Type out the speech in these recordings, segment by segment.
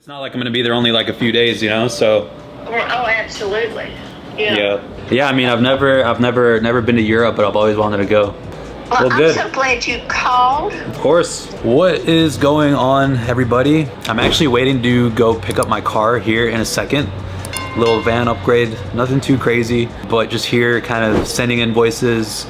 It's not like I'm gonna be there only like a few days, you know, so. Oh, absolutely. Yeah, I mean, I've never been to Europe, but I've always wanted to go. Well, good. I'm so glad you called. Of course. What is going on, everybody? I'm actually waiting to go pick up my car here in a second. Little van upgrade, nothing too crazy, but just here kind of sending invoices,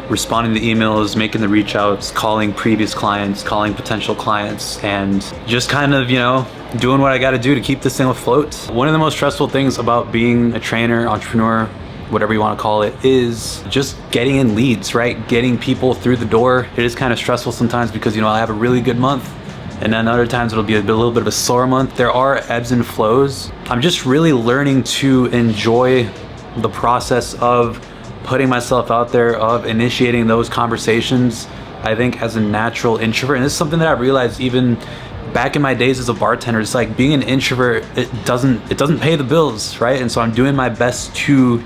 responding to emails, making the reach outs, calling previous clients, calling potential clients, and just kind of, you know, doing what I got to do to keep this thing afloat. One of the most stressful things about being a trainer, entrepreneur, whatever you want to call it, is just getting in leads, right? Getting people through the door. It is kind of stressful sometimes because, you know, I have a really good month, and then other times it'll be a little bit of a slower month. There are ebbs and flows. I'm just really learning to enjoy the process of putting myself out there, of initiating those conversations. I think as a natural introvert, and this is something that I realized even back in my days as a bartender, it's like being an introvert, it doesn't pay the bills, right? And so I'm doing my best to,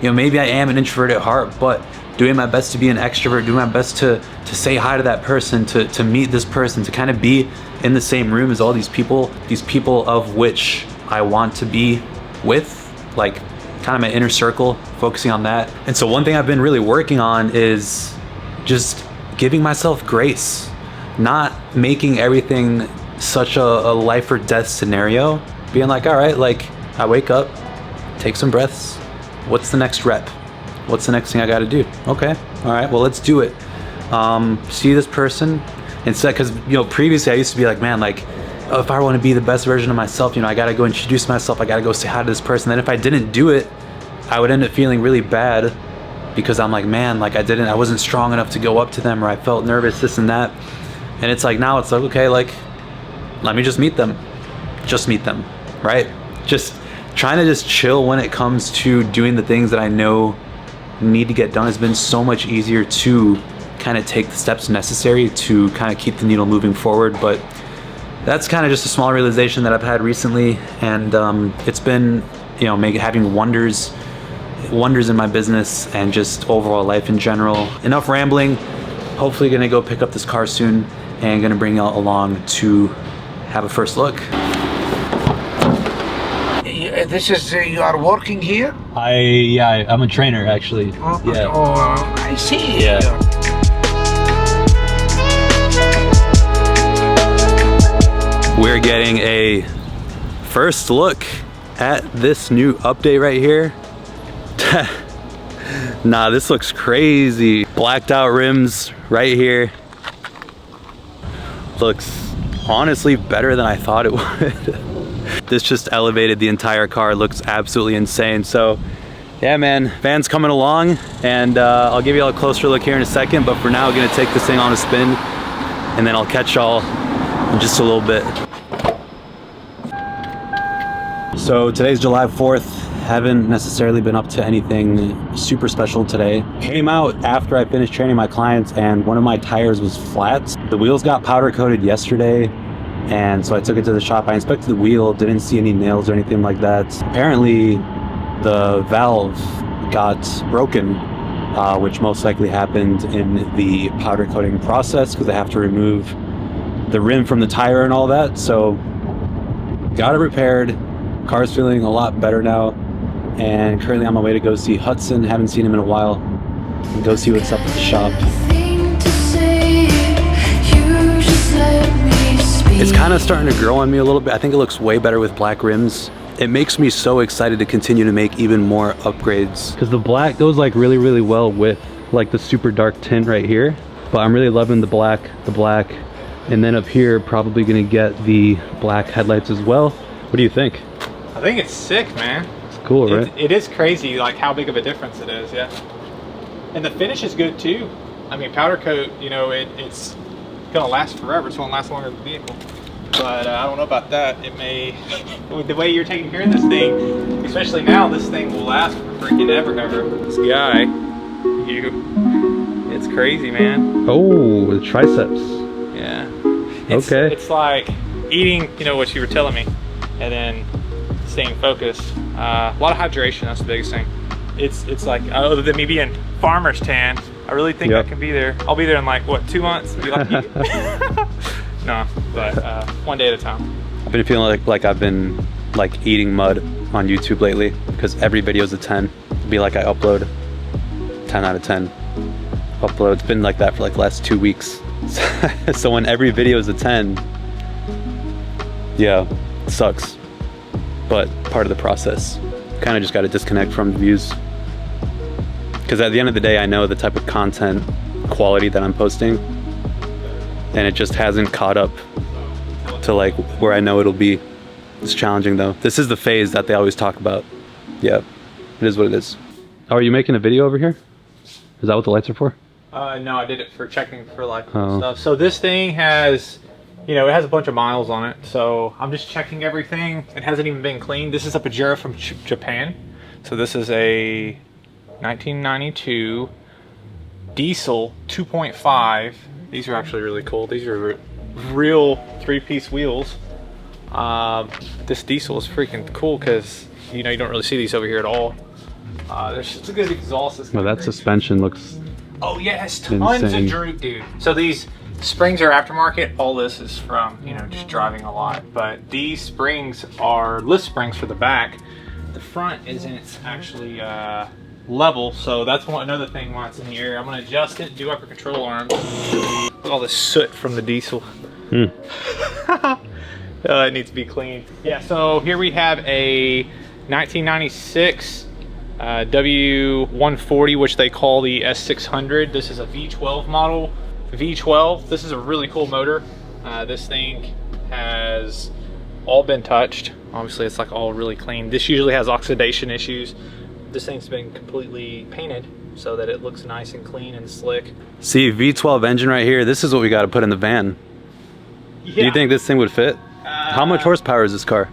you know, maybe I am an introvert at heart, but doing my best to be an extrovert, doing my best to say hi to that person, to meet this person, to kind of be in the same room as all these people of which I want to be with, like kind of my inner circle, focusing on that. And so one thing I've been really working on is just giving myself grace, not making everything such a life or death scenario, being like, all right, like I wake up, take some breaths. What's the next rep? What's the next thing I got to do? Okay, all right, well, let's do it. See this person instead, because, you know, previously I used to be like, man, like, oh, if I want to be the best version of myself, you know, I got to go introduce myself. I got to go say hi to this person. Then if I didn't do it, I would end up feeling really bad because I'm like, man, like I wasn't strong enough to go up to them, or I felt nervous, this and that. And it's like, now it's like, okay, like, let me just meet them, right? Just trying to just chill when it comes to doing the things that I know need to get done has been so much easier to kind of take the steps necessary to kind of keep the needle moving forward. But that's kind of just a small realization that I've had recently, and it's been, you know, having wonders in my business and just overall life in general. Enough rambling. Hopefully gonna go pick up this car soon and gonna bring y'all along to have a first look. This is, you are working here? I'm a trainer actually. Oh, yeah. Oh, I see. Yeah. We're getting a first look at this new update right here. Nah, this looks crazy. Blacked out rims right here. Looks honestly better than I thought it would. This just elevated the entire car. Looks absolutely insane. So yeah, man, van's coming along, and I'll give you all a closer look here in a second, but for now, I'm gonna take this thing on a spin, and then I'll catch y'all in just a little bit. So today's July 4th. Haven't necessarily been up to anything super special today. Came out after I finished training my clients, and one of my tires was flat. The wheels got powder coated yesterday, and so I took it to the shop. I inspected the wheel, didn't see any nails or anything like that. Apparently the valve got broken, which most likely happened in the powder coating process because they have to remove the rim from the tire and all that. So got it repaired. Car's feeling a lot better now, and currently on my way to go see Hutson. Haven't seen him in a while, and go see what's up at the shop. It's kind of starting to grow on me a little bit. I think it looks way better with black rims. It makes me so excited to continue to make even more upgrades, because the black goes like really, really well with like the super dark tint right here. But I'm really loving the black, and then up here probably gonna get the black headlights as well. What do you think? I think it's sick, man. It's cool, right? It is crazy, like how big of a difference it is, yeah. And the finish is good too. I mean, powder coat, you know, it's gonna last forever. It's gonna last longer than the vehicle. But I don't know about that. It may, with the way you're taking care of this thing, especially now, this thing will last for freaking ever. This guy, it's crazy, man. Oh, the triceps. Yeah. Okay. It's like eating, you know, what you were telling me, and then staying focused. A lot of hydration, that's the biggest thing. It's like, other than me being farmer's tan, I really think I can be there. I'll be there in like, what, 2 months? Be lucky. No, but one day at a time. I've been feeling like I've been like eating mud on YouTube lately because every video is a 10. It'd be like I upload 10 out of 10 upload. It's been like that for like the last 2 weeks. So when every video is a 10, yeah, it sucks. But part of the process. Kind of just got to disconnect from the views. Because at the end of the day, I know the type of content quality that I'm posting, and it just hasn't caught up to like where I know it'll be. It's challenging though. This is the phase that they always talk about. Yeah, it is what it is. Oh, are you making a video over here? Is that what the lights are for? No, I did it for checking for like stuff. So this thing has, you know, it has a bunch of miles on it. So I'm just checking everything. It hasn't even been cleaned. This is a Pajero from Japan. So this is a 1992 diesel 2.5. These are actually really cool. These are real 3-piece wheels. This diesel is freaking cool because, you know, you don't really see these over here at all. It's a good exhaust. Well, that suspension looks oh yeah, it has tons insane. of droop, dude. So these springs are aftermarket. All this is from, you know, just driving a lot. But these springs are lift springs for the back. The front isn't actually level, so that's another thing why it's in the air. I'm gonna adjust it, do upper control arms. Look at all this soot from the diesel. It needs to be cleaned. Yeah, so here we have a 1996 W140, which they call the S600. This is a V12 model. V12, this is a really cool motor. This thing has all been touched. Obviously it's like all really clean. This usually has oxidation issues. This thing's been completely painted so that it looks nice and clean and slick. See, V12 engine right here. This is what we got to put in the van. Yeah. Do you think this thing would fit? How much horsepower is this car?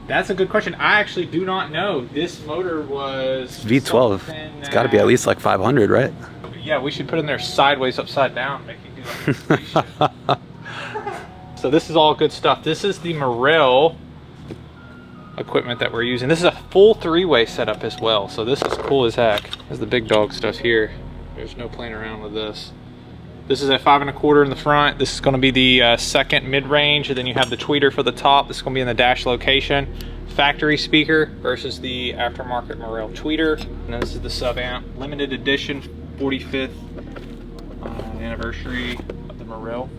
That's a good question. I actually do not know. This motor was V12. It's got to be at least like 500, right? Yeah, we should put it in there sideways, upside down, make it do like So this is all good stuff. This is the Morel equipment that we're using. This is a full 3-way setup as well, so this is cool as heck. There's the big dog stuff here. There's no playing around with this. This is a 5 1/4 in the front. This is going to be the second mid-range, and then you have the tweeter for the top. This is going to be in the dash location. Factory speaker versus the aftermarket Morel tweeter. And then this is the sub amp, limited edition 45th anniversary of the Morel.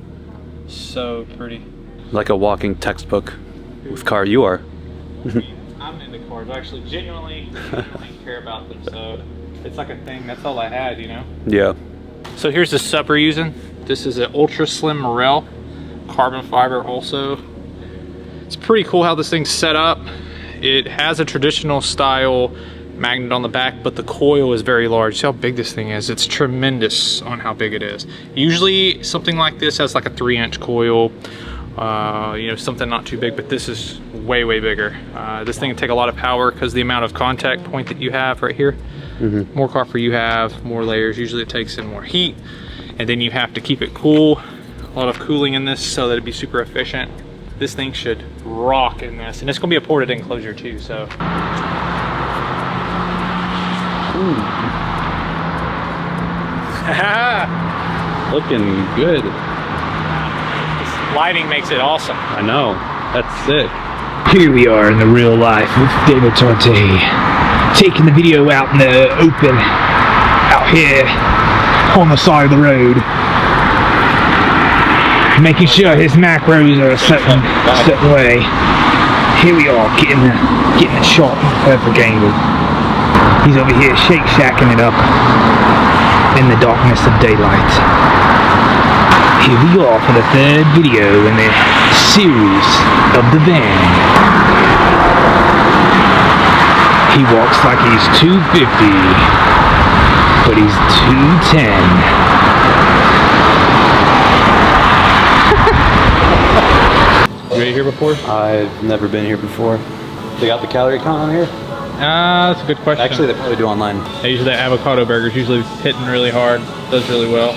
So pretty. Like a walking textbook with car you are. I'm into cars. I actually genuinely care about them, so it's like a thing. That's all I had, you know? Yeah. So here's the sub we're using. This is an ultra slim Morel, carbon fiber also. It's pretty cool how this thing's set up. It has a traditional style magnet on the back, but the coil is very large. See how big this thing is? It's tremendous on how big it is. Usually something like this has like a 3-inch coil, you know, something not too big, but this is way, way bigger. This thing can take a lot of power because the amount of contact point that you have right here. More copper you have, more layers. Usually it takes in more heat, and then you have to keep it cool. A lot of cooling in this so that it'd be super efficient. This thing should rock in this, and it's gonna be a ported enclosure too, so. Looking good. This lighting makes it awesome. I know. That's sick. Here we are in the real life with David Torte, taking the video out in the open, out here on the side of the road, making sure his macros are a certain way. Here we are, getting the shot in the perfect angle. He's over here shake shacking it up in the darkness of daylight. Here we are for the 3rd video in the series of the van. He walks like he's 250, but he's 210. You been here before? I've never been here before. They got the calorie count on here? That's a good question. Actually, they probably do online. They usually avocado burgers, usually hitting really hard. Does really well.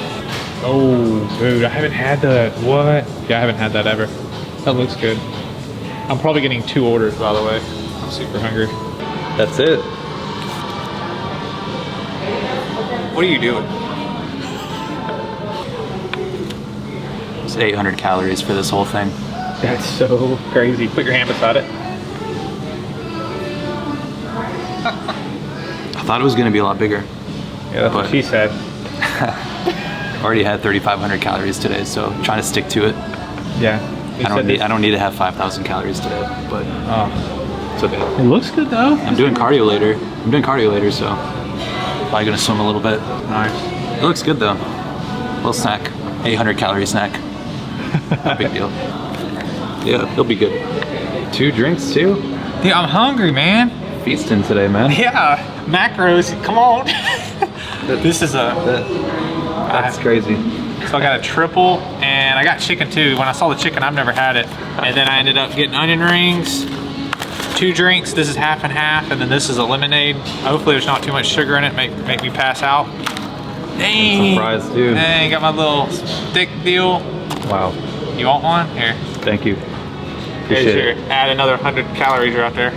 Oh, dude, I haven't had that. What? Yeah, I haven't had that ever. That looks good. I'm probably getting 2 orders, by the way. I'm super hungry. That's it. What are you doing? It's 800 calories for this whole thing. That's so crazy. Put your hand beside it. I thought it was gonna be a lot bigger. Yeah, that's what she said. Already had 3,500 calories today, so I'm trying to stick to it. Yeah. I don't need to have 5,000 calories today, but it's okay. It looks good though. I'm doing cardio later, so probably gonna swim a little bit. Nice. It looks good though. Little snack, 800 calorie snack. No big deal. Yeah, it'll be good. 2 drinks too. Dude, I'm hungry, man. Feasting today, man. Yeah, macros. Come on. This is That's crazy. So I got a triple, and I got chicken too. When I saw the chicken, I've never had it. And then I ended up getting onion rings, 2 drinks. This is half and half, and then this is a lemonade. Hopefully there's not too much sugar in it, make me pass out. Dang. Some fries too. Dang, got my little stick deal. Wow. You want one? Here. Thank you. Here's Appreciate your, add another 100 calories right there.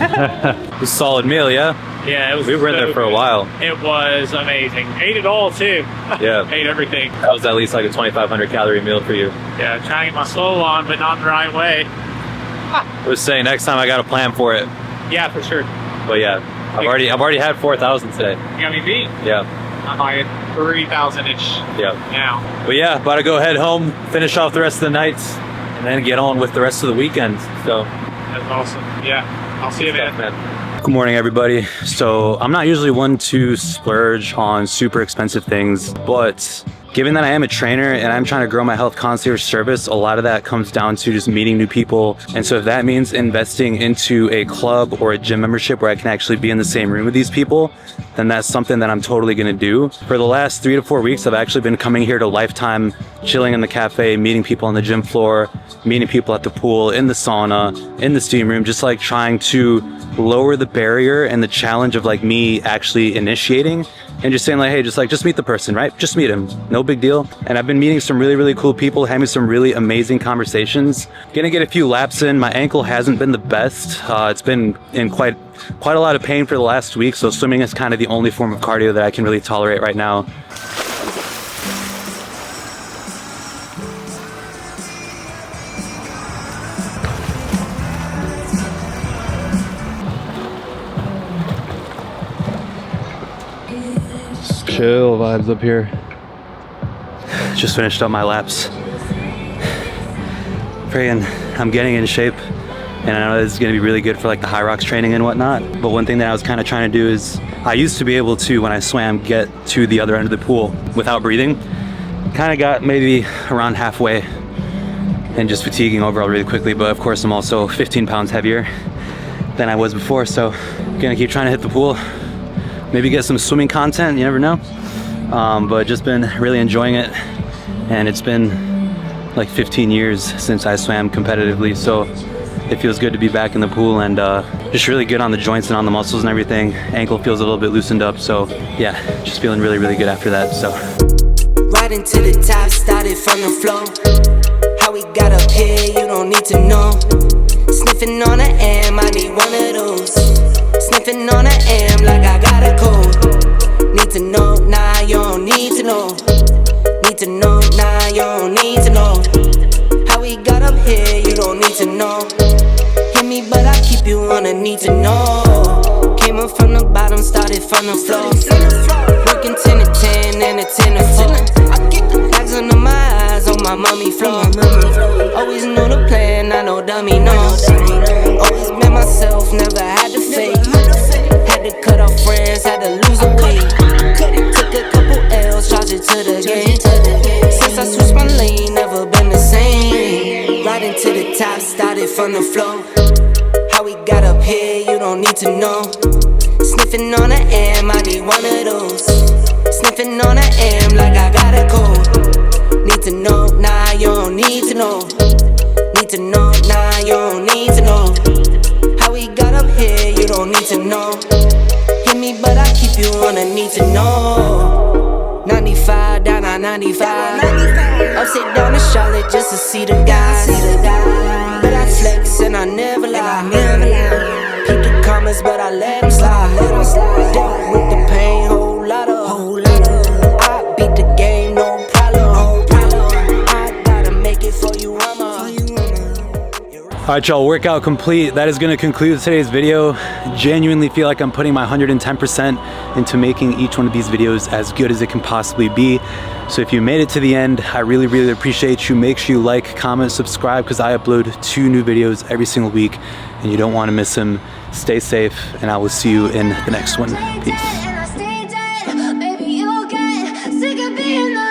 It was a solid meal, yeah? Yeah, it was. We were in there for a while. It was amazing. Ate it all too. Yeah. Ate everything. That was at least like a 2,500 calorie meal for you. Yeah, trying to get my soul on, but not the right way. I was saying next time I got a plan for it. Yeah, for sure. But yeah, I've already had 4,000 today. You got me beat. Yeah. I'm like 3,000-ish Yeah. now. But yeah, about to go head home, finish off the rest of the nights, and then get on with the rest of the weekend. So That's awesome. Yeah, I'll see you, man. Good morning, everybody. So I'm not usually one to splurge on super expensive things, but given that I am a trainer and I'm trying to grow my health concierge service, a lot of that comes down to just meeting new people. And so if that means investing into a club or a gym membership where I can actually be in the same room with these people, then that's something that I'm totally gonna do. For the last 3 to 4 weeks, I've actually been coming here to Lifetime, chilling in the cafe, meeting people on the gym floor, meeting people at the pool, in the sauna, in the steam room, just like trying to lower the barrier and the challenge of like me actually initiating and just saying like, hey, just meet the person, right? Just meet him, no big deal. And I've been meeting some really, really cool people, having some really amazing conversations. Gonna get a few laps in. My ankle hasn't been the best. It's been in quite a lot of pain for the last week, so swimming is kind of the only form of cardio that I can really tolerate right now. Chill vibes up here. Just finished up my laps. Praying I'm getting in shape, and I know this is gonna be really good for like the high rocks training and whatnot. But one thing that I was kind of trying to do is, I used to be able to, when I swam, get to the other end of the pool without breathing. Kind of got maybe around halfway and just fatiguing overall really quickly. But of course I'm also 15 pounds heavier than I was before, so I'm gonna keep trying to hit the pool. Maybe get some swimming content, you never know. But just been really enjoying it. And it's been like 15 years since I swam competitively, so it feels good to be back in the pool and just really good on the joints and on the muscles and everything. Ankle feels a little bit loosened up, so yeah, just feeling really, really good after that, so. Riding to the top, started from the floor. How we got up here, you don't need to know. Sniffing on an M, I need one of those. Sniffing on an M like I got a cold. Need to know, nah, you don't need to know. Need to know, nah, you don't need to know. How we got up here, you don't need to know. Hit me, but I keep you on a need to know. Came up from the bottom, started from the floor. Working 10 to 10 and a 10 to 4. I get the bags under my eyes on my mommy floor. Always knew the plan, I know dummy knows. Always been myself, never had to fake. Had to cut off friends, had to lose the weight. Took a couple L's, charged it to the game. Since I switched my lane, never been the same. Riding to the top, started from the floor. How we got up here, you don't need to know. Sniffing on an M, I need one of those. Sniffing on an M like I got a cold. Need to know, nah, you don't need to know. Need to know, nah, you don't need to know. How we got up here, you don't need to know. Hit me, but I keep you on a need to know. 95, down on 95. Upside down in Charlotte just to see the guys. But I flex and I never lie. Keep the comments, but I let them slide. Dealt with the pain, whole lot of. I beat the game, no problem. I gotta make it for you, I'ma. All right, y'all, workout complete. That is gonna conclude today's video. Genuinely feel like I'm putting my 110% into making each one of these videos as good as it can possibly be. So if you made it to the end, I really, really appreciate you. Make sure you like, comment, subscribe, because I upload 2 new videos every single week and you don't wanna miss them. Stay safe, and I will see you in the next one. Peace. Sick of being the